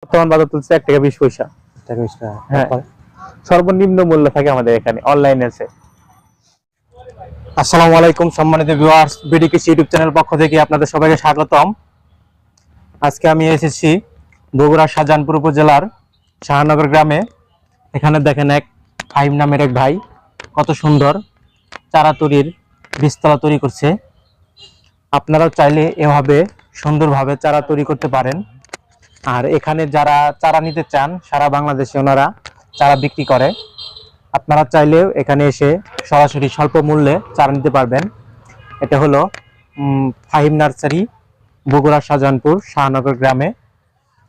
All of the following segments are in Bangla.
বর্তমান বাজার চলছে 1 টাকা 20 পয়সা। হ্যাঁ, সর্বনিম্ন মূল্য থাকে আমাদের এখানে, অনলাইনে আছে। আসসালামু আলাইকুম সম্মানিত ভিউয়ার্স, বিডি কৃষি ইউটিউব চ্যানেল পক্ষ থেকে আপনাদের সবাইকে স্বাগতম। আজকে আমি এসেছি বগুড়া শাহজাহানপুর উপজেলার শাহনগর গ্রামে। এখানে দেখেন এক ফাহিম নামের এক ভাই কত সুন্দর চারা তৈরির বীজতলা তৈরি করছে। আপনারাও চাইলে এভাবে সুন্দরভাবে চারা তৈরি করতে পারেন। আর এখানে যারা চারা নিতে চান সারা বাংলাদেশে ওনারা চারা বিক্রি করে। আপনারা চাইলেও এখানে এসে সরাসরি স্বল্প মূল্যে চারা নিতে পারবেন। এটা হলো ফাহিম নার্সারি, বগুড়া শাহজাহানপুর শাহনগর গ্রামে।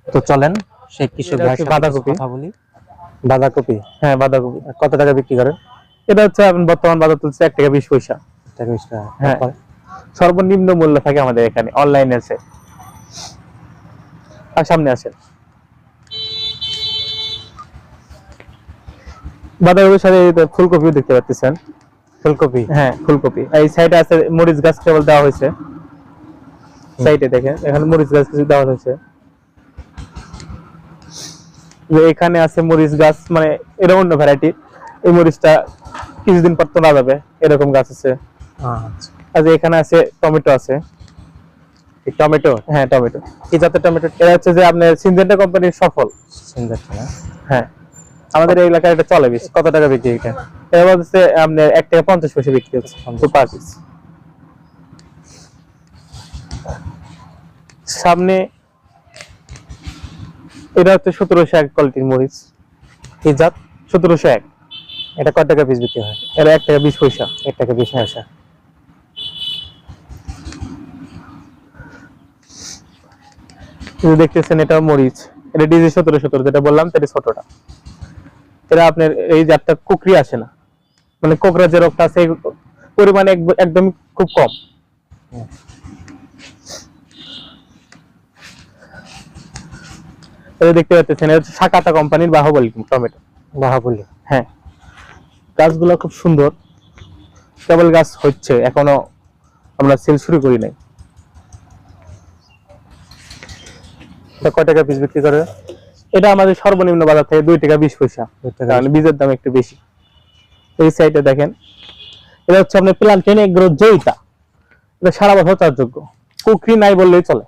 তো চলেন সেই কৃষক ভাইয়ের সাথে বাঁধাকপি কথা বলি। বাঁধাকপি, হ্যাঁ বাঁধাকপি কত টাকা বিক্রি করেন? এটা হচ্ছে বর্তমান বাজার চলছে 1 টাকা 20 পয়সা। হ্যাঁ, সর্বনিম্ন মূল্য থাকে আমাদের এখানে, অনলাইনে আছে। আর সামনে আসেন, বাঁধাকপির সাথে ফুলকপিও দেখতে পাচ্ছেন। ফুলকপি, হ্যাঁ ফুলকপি। এই সাইডে আছে মরিচ গাছ কেবল দেওয়া হয়েছে। সাইডে দেখেন এখানে মরিচ গাছ কিছু দেওয়া হয়েছে। এখানে আছে মরিচ গাছ, মানে এটা অন্য ভ্যারাইটি। এই মরিচটা কিছুদিন পর তোলা যাবে, এরকম গাছ আছে। আচ্ছা, এখানে আছে টমেটো আছে। টমেটো, হ্যাঁ টমেটো। কি জাতের টমেটো? এটা হচ্ছে যে আপনার সিনজেন্টা কোম্পানির সফল। হ্যাঁ, আমাদের এই এলাকায় এটা চলে বেশি। কত টাকা বিক্রি এটা? এটা হচ্ছে আপনার 1 টাকা 50 পয়সা বিক্রি হচ্ছে পার পিস। সামনে এটা হচ্ছে 1701 কোয়ালিটির মরিচ। কি জাত? 1701। এটা কত টাকা পিস বিক্রি হয়? এটা 1 টাকা 20 পয়সা। 1 টাকা 20 পয়সা। দেখতেছেন এটা মরিচ, এটা ডিজি 1717 যেটা বললাম, সেটা ছোটটা। এটা আপনার এই জাতটা কুকরি আসে না, মানে কোকড়া যে রোগটা আছে পরিমাণে একদম খুব কম। এটা দেখতে পাচ্ছেন, এটা হচ্ছে সাকাতা কোম্পানির বাহুবলী টমেটো। বাহুবলী, হ্যাঁ, গাছগুলো খুব সুন্দর। কেবল গাছ হচ্ছে, এখনো আমরা সেল শুরু করি নাই। কত টাকা পিস বিক্রি করে? এটা আমাদের সর্বনিম্ন বাজার থেকে 2 টাকা 20 পয়সা, কারণ বীজের দাম একটু বেশি। এই সাইডে দেখেন, এটা হচ্ছে আপনার প্লান্টেন এগ্রো জয়িতা। এটা সারা বছর চাষযোগ্য, কুকরি নাই বললেই চলে।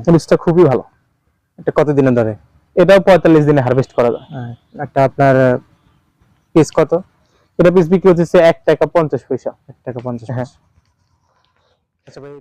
জিনিসটা খুবই ভালো। এটা কত দিনে ধরে? এটাও 45 দিনে হারভেস্ট করা যায়। একটা আপনার পিস কত? এটা পিস বিক্রি হচ্ছে 1 টাকা 50 পয়সা। 1 টাকা 50 হ্যাঁ। আচ্ছা ভাই,